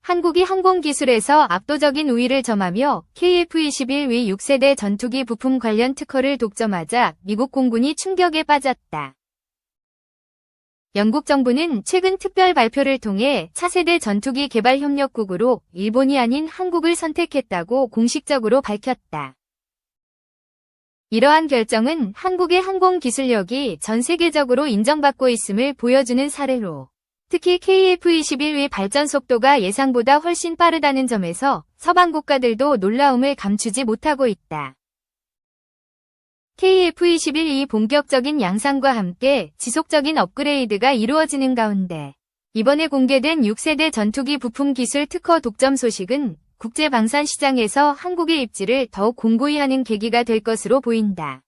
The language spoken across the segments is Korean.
한국이 항공기술에서 압도적인 우위를 점하며 KF-21위 6세대 전투기 부품 관련 특허를 독점하자 미국 공군이 충격에 빠졌다. 영국 정부는 최근 특별 발표를 통해 차세대 전투기 개발 협력국으로 일본이 아닌 한국을 선택했다고 공식적으로 밝혔다. 이러한 결정은 한국의 항공기술력이 전 세계적으로 인정받고 있음을 보여주는 사례로, 특히 KF-21의 발전 속도가 예상보다 훨씬 빠르다는 점에서 서방 국가들도 놀라움을 감추지 못하고 있다. KF-21이 본격적인 양산과 함께 지속적인 업그레이드가 이루어지는 가운데 이번에 공개된 6세대 전투기 부품 기술 특허 독점 소식은 국제 방산 시장에서 한국의 입지를 더욱 공고히 하는 계기가 될 것으로 보인다.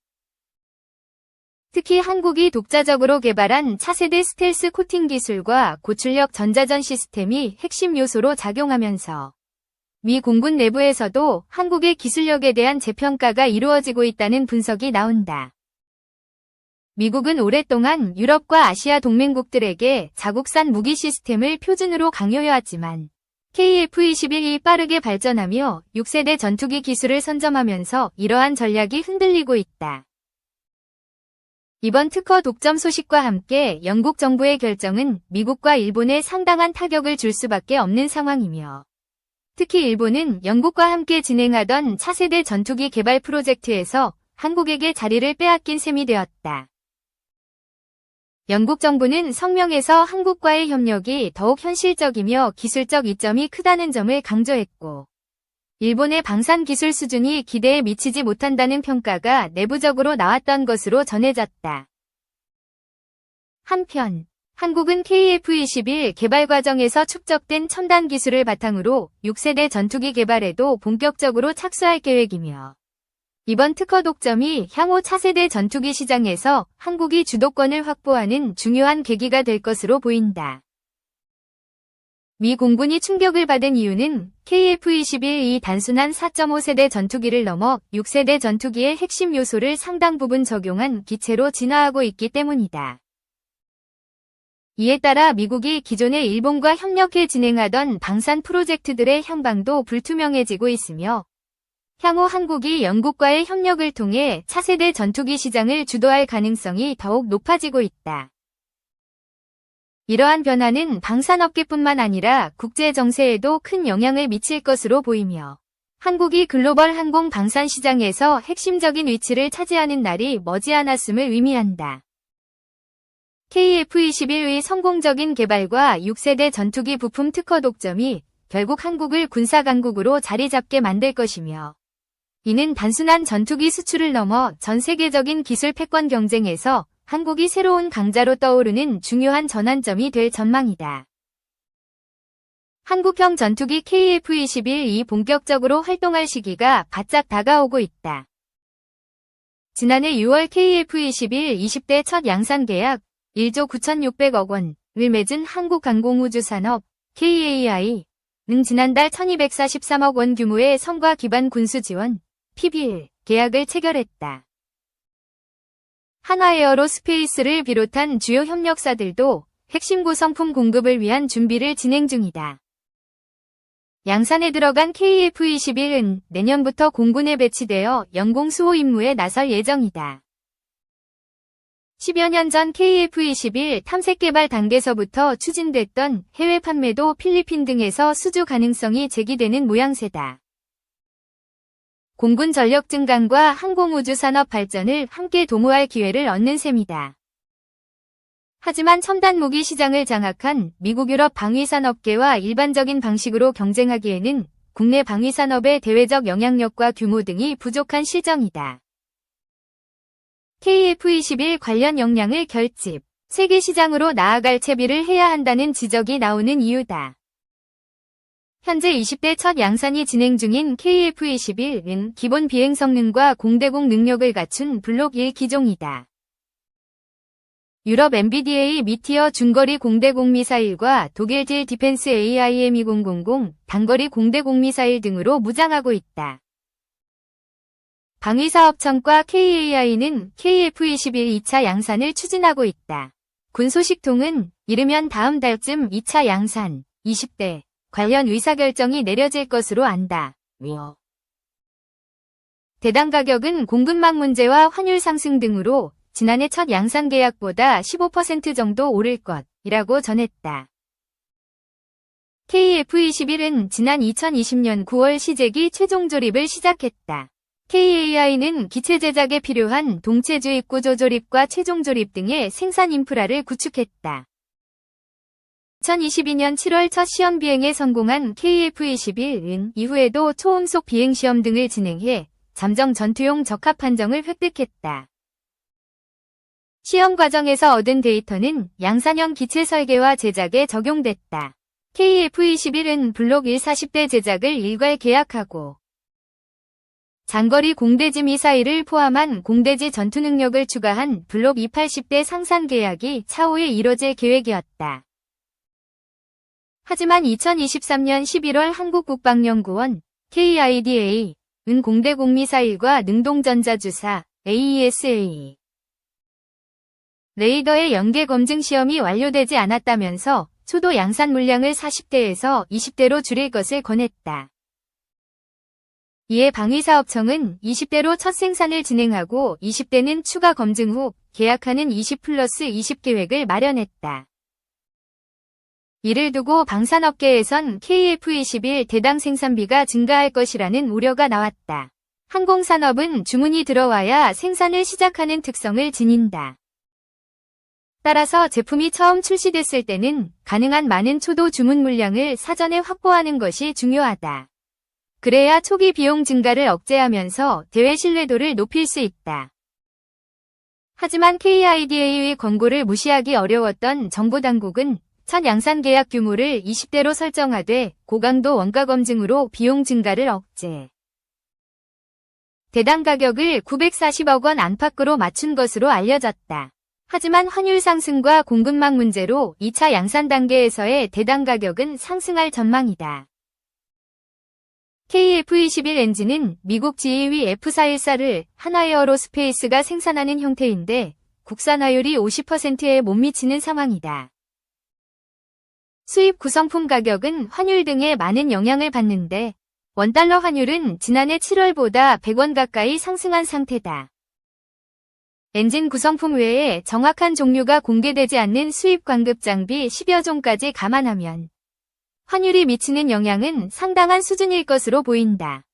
특히 한국이 독자적으로 개발한 차세대 스텔스 코팅 기술과 고출력 전자전 시스템이 핵심 요소로 작용하면서 미 공군 내부에서도 한국의 기술력에 대한 재평가가 이루어지고 있다는 분석이 나온다. 미국은 오랫동안 유럽과 아시아 동맹국들에게 자국산 무기 시스템을 표준으로 강요해왔지만 KF-21이 빠르게 발전하며 6세대 전투기 기술을 선점하면서 이러한 전략이 흔들리고 있다. 이번 특허 독점 소식과 함께 영국 정부의 결정은 미국과 일본에 상당한 타격을 줄 수밖에 없는 상황이며, 특히 일본은 영국과 함께 진행하던 차세대 전투기 개발 프로젝트에서 한국에게 자리를 빼앗긴 셈이 되었다. 영국 정부는 성명에서 한국과의 협력이 더욱 현실적이며 기술적 이점이 크다는 점을 강조했고, 일본의 방산 기술 수준이 기대에 미치지 못한다는 평가가 내부적으로 나왔던 것으로 전해졌다. 한편, 한국은 KF-21 개발 과정에서 축적된 첨단 기술을 바탕으로 6세대 전투기 개발에도 본격적으로 착수할 계획이며, 이번 특허 독점이 향후 차세대 전투기 시장에서 한국이 주도권을 확보하는 중요한 계기가 될 것으로 보인다. 미 공군이 충격을 받은 이유는 KF-21이 단순한 4.5세대 전투기를 넘어 6세대 전투기의 핵심 요소를 상당 부분 적용한 기체로 진화하고 있기 때문이다. 이에 따라 미국이 기존의 일본과 협력해 진행하던 방산 프로젝트들의 향방도 불투명해지고 있으며, 향후 한국이 영국과의 협력을 통해 차세대 전투기 시장을 주도할 가능성이 더욱 높아지고 있다. 이러한 변화는 방산업계뿐만 아니라 국제 정세에도 큰 영향을 미칠 것으로 보이며, 한국이 글로벌 항공 방산 시장에서 핵심적인 위치를 차지하는 날이 머지않았음을 의미한다. KF-21의 성공적인 개발과 6세대 전투기 부품 특허 독점이 결국 한국을 군사 강국으로 자리 잡게 만들 것이며, 이는 단순한 전투기 수출을 넘어 전 세계적인 기술 패권 경쟁에서 한국이 새로운 강자로 떠오르는 중요한 전환점이 될 전망이다. 한국형 전투기 KF-21이 본격적으로 활동할 시기가 바짝 다가오고 있다. 지난해 6월 KF-21 20대 첫 양산 계약 1조 9,600억 원을 맺은 한국항공우주산업 KAI는 지난달 1,243억 원 규모의 성과 기반 군수 지원 PBL 계약을 체결했다. 한화에어로스페이스를 비롯한 주요 협력사들도 핵심 구성품 공급을 위한 준비를 진행 중이다. 양산에 들어간 KF-21은 내년부터 공군에 배치되어 영공 수호 임무에 나설 예정이다. 10여 년 전 KF-21 탐색 개발 단계서부터 추진됐던 해외 판매도 필리핀 등에서 수주 가능성이 제기되는 모양새다. 공군 전력 증강과 항공우주 산업 발전을 함께 도모할 기회를 얻는 셈이다. 하지만 첨단 무기 시장을 장악한 미국 유럽 방위산업계와 일반적인 방식으로 경쟁하기에는 국내 방위산업의 대외적 영향력과 규모 등이 부족한 실정이다. KF-21 관련 역량을 결집, 세계 시장으로 나아갈 채비를 해야 한다는 지적이 나오는 이유다. 현재 20대 첫 양산이 진행 중인 KF-21은 기본 비행 성능과 공대공 능력을 갖춘 블록 1 기종이다. 유럽 MBDA 미티어 중거리 공대공 미사일과 독일 질 디펜스 AIM-2000 단거리 공대공 미사일 등으로 무장하고 있다. 방위사업청과 KAI는 KF-21 2차 양산을 추진하고 있다. 군 소식통은 이르면 다음 달쯤 2차 양산, 20대 관련 의사결정이 내려질 것으로 안다. 대당 가격은 공급망 문제와 환율 상승 등으로 지난해 첫 양산 계약보다 15% 정도 오를 것이라고 전했다. KF21은 지난 2020년 9월 시제기 최종 조립을 시작했다. KAI는 기체 제작에 필요한 동체주 입구 조조립과 최종 조립 등의 생산 인프라를 구축했다. 2022년 7월 첫 시험 비행에 성공한 KF21은 이후에도 초음속 비행 시험 등을 진행해 잠정 전투용 적합 판정을 획득했다. 시험 과정에서 얻은 데이터는 양산형 기체 설계와 제작에 적용됐다. KF21은 블록 140대 제작을 일괄 계약하고 장거리 공대지 미사일을 포함한 공대지 전투 능력을 추가한 블록 280대 상산 계약이 차후에 이뤄질 계획이었다. 하지만 2023년 11월 한국국방연구원 KIDA은 공대 공미사일과 능동전자주사 AESA 레이더의 연계 검증 시험이 완료되지 않았다면서 초도 양산 물량을 40대에서 20대로 줄일 것을 권했다. 이에 방위사업청은 20대로 첫 생산을 진행하고 20대는 추가 검증 후 계약하는 20+20 계획을 마련했다. 이를 두고 방산업계에선 KF21 대당 생산비가 증가할 것이라는 우려가 나왔다. 항공산업은 주문이 들어와야 생산을 시작하는 특성을 지닌다. 따라서 제품이 처음 출시됐을 때는 가능한 많은 초도 주문 물량을 사전에 확보하는 것이 중요하다. 그래야 초기 비용 증가를 억제하면서 대외 신뢰도를 높일 수 있다. 하지만 KIDA의 권고를 무시하기 어려웠던 정부 당국은 첫 양산 계약 규모를 20대로 설정하되 고강도 원가 검증으로 비용 증가를 억제. 대당 가격을 940억 원 안팎으로 맞춘 것으로 알려졌다. 하지만 환율 상승과 공급망 문제로 2차 양산 단계에서의 대당 가격은 상승할 전망이다. KF21 엔진은 미국 지휘 F414를 한화에어로스페이스가 생산하는 형태인데 국산화율이 50%에 못 미치는 상황이다. 수입 구성품 가격은 환율 등에 많은 영향을 받는데 원달러 환율은 지난해 7월보다 100원 가까이 상승한 상태다. 엔진 구성품 외에 정확한 종류가 공개되지 않는 수입 관급 장비 10여 종까지 감안하면 환율이 미치는 영향은 상당한 수준일 것으로 보인다.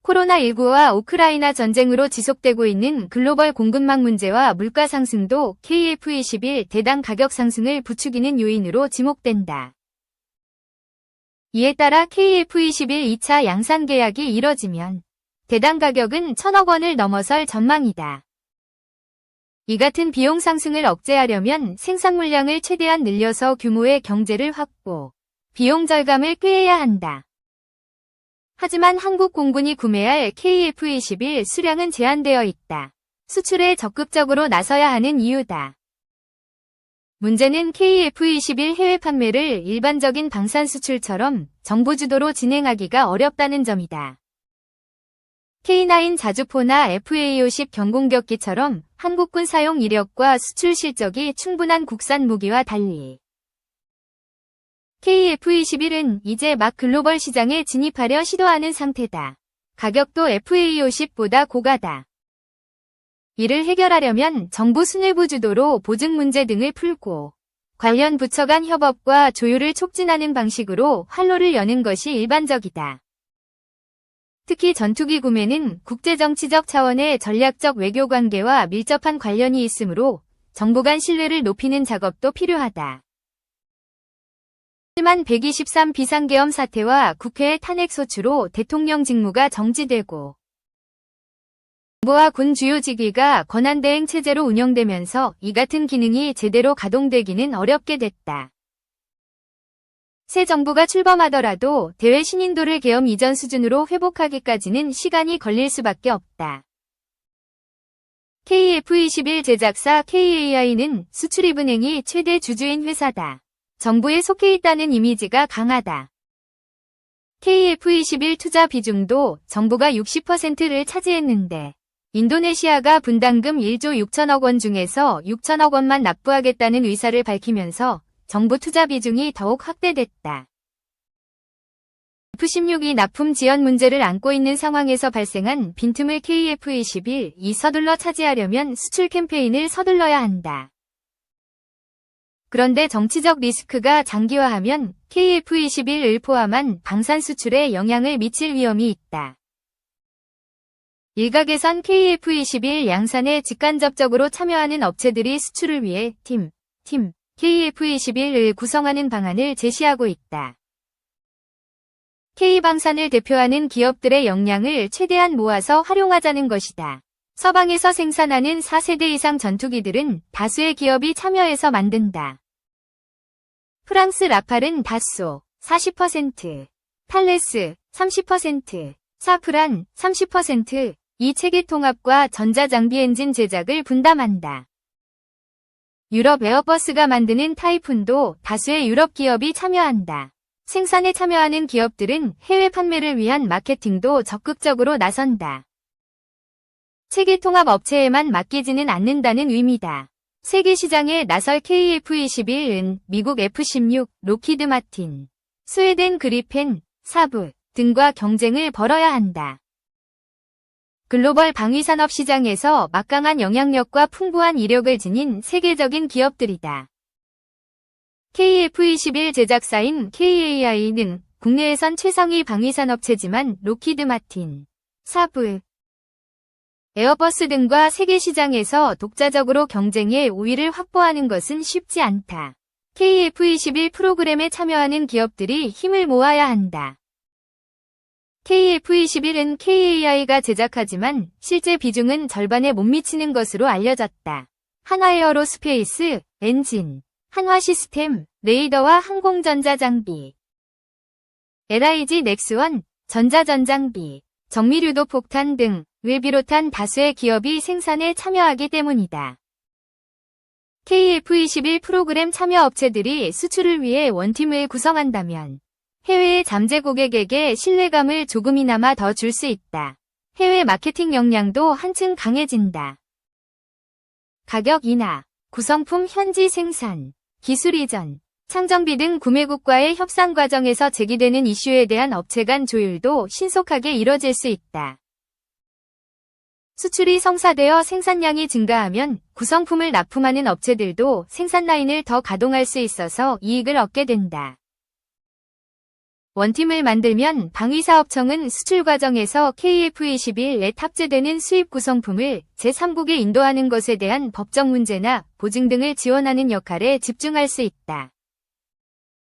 코로나19와 우크라이나 전쟁으로 지속되고 있는 글로벌 공급망 문제와 물가 상승도 KF21 대당 가격 상승을 부추기는 요인으로 지목된다. 이에 따라 KF21 2차 양산 계약이 이뤄지면 대당 가격은 1,000억 원을 넘어설 전망이다. 이 같은 비용 상승을 억제하려면 생산 물량을 최대한 늘려서 규모의 경제를 확보, 비용 절감을 꾀해야 한다. 하지만 한국 공군이 구매할 KF21 수량은 제한되어 있다. 수출에 적극적으로 나서야 하는 이유다. 문제는 KF21 해외 판매를 일반적인 방산 수출처럼 정부 주도로 진행하기가 어렵다는 점이다. K9 자주포나 FA50 경공격기처럼 한국군 사용 이력과 수출 실적이 충분한 국산 무기와 달리 KF21은 이제 막 글로벌 시장에 진입하려 시도하는 상태다. 가격도 FA50보다 고가다. 이를 해결하려면 정부 수뇌부 주도로 보증 문제 등을 풀고 관련 부처 간 협업과 조율을 촉진하는 방식으로 활로를 여는 것이 일반적이다. 특히 전투기 구매는 국제정치적 차원의 전략적 외교 관계와 밀접한 관련이 있으므로 정부 간 신뢰를 높이는 작업도 필요하다. 하지만 123 비상계엄 사태와 국회의 탄핵 소추로 대통령 직무가 정지되고 정부와 군 주요 직위가 권한대행 체제로 운영되면서 이 같은 기능이 제대로 가동되기는 어렵게 됐다. 새 정부가 출범하더라도 대외 신인도를 계엄 이전 수준으로 회복하기까지는 시간이 걸릴 수밖에 없다. KF21 제작사 KAI는 수출입은행이 최대 주주인 회사다. 정부에 속해 있다는 이미지가 강하다. KF21 투자 비중도 정부가 60%를 차지했는데 인도네시아가 분담금 1조 6천억 원 중에서 6천억 원만 납부하겠다는 의사를 밝히면서 정부 투자 비중이 더욱 확대됐다. F-16이 납품 지연 문제를 안고 있는 상황에서 발생한 빈틈을 KF-21이 서둘러 차지하려면 수출 캠페인을 서둘러야 한다. 그런데 정치적 리스크가 장기화하면 KF-21을 포함한 방산 수출에 영향을 미칠 위험이 있다. 일각에선 KF-21 양산에 직간접적으로 참여하는 업체들이 수출을 위해 팀 KF-21을 구성하는 방안을 제시하고 있다. K방산을 대표하는 기업들의 역량을 최대한 모아서 활용하자는 것이다. 서방에서 생산하는 4세대 이상 전투기들은 다수의 기업이 참여해서 만든다. 프랑스 라팔은 다소 40%, 탈레스 30%, 사프란 30%, 이 체계 통합과 전자장비 엔진 제작을 분담한다. 유럽 에어버스가 만드는 타이푼도 다수의 유럽 기업이 참여한다. 생산에 참여하는 기업들은 해외 판매를 위한 마케팅도 적극적으로 나선다. 체계 통합 업체에만 맡기지는 않는다는 의미다. 세계 시장에 나설 KF-21은 미국 F-16, 로키드 마틴, 스웨덴 그리펜, 사브 등과 경쟁을 벌여야 한다. 글로벌 방위산업 시장에서 막강한 영향력과 풍부한 이력을 지닌 세계적인 기업들이다. KF-21 제작사인 KAI는 국내에선 최상위 방위산업체지만 로키드 마틴, 사브, 에어버스 등과 세계 시장에서 독자적으로 경쟁해 우위를 확보하는 것은 쉽지 않다. KF-21 프로그램에 참여하는 기업들이 힘을 모아야 한다. KF-21은 KAI가 제작하지만 실제 비중은 절반에 못 미치는 것으로 알려졌다. 한화에어로스페이스, 엔진, 한화시스템, 레이더와 항공전자장비, LIG 넥스원, 전자전장비, 정밀유도 폭탄 등을 비롯한 다수의 기업이 생산에 참여하기 때문이다. KF-21 프로그램 참여 업체들이 수출을 위해 원팀을 구성한다면 해외의 잠재 고객에게 신뢰감을 조금이나마 더 줄 수 있다. 해외 마케팅 역량도 한층 강해진다. 가격 인하, 구성품 현지 생산, 기술 이전, 창정비 등 구매국과의 협상 과정에서 제기되는 이슈에 대한 업체 간 조율도 신속하게 이뤄질 수 있다. 수출이 성사되어 생산량이 증가하면 구성품을 납품하는 업체들도 생산 라인을 더 가동할 수 있어서 이익을 얻게 된다. 원팀을 만들면 방위사업청은 수출 과정에서 KF-21에 탑재되는 수입 구성품을 제3국에 인도하는 것에 대한 법적 문제나 보증 등을 지원하는 역할에 집중할 수 있다.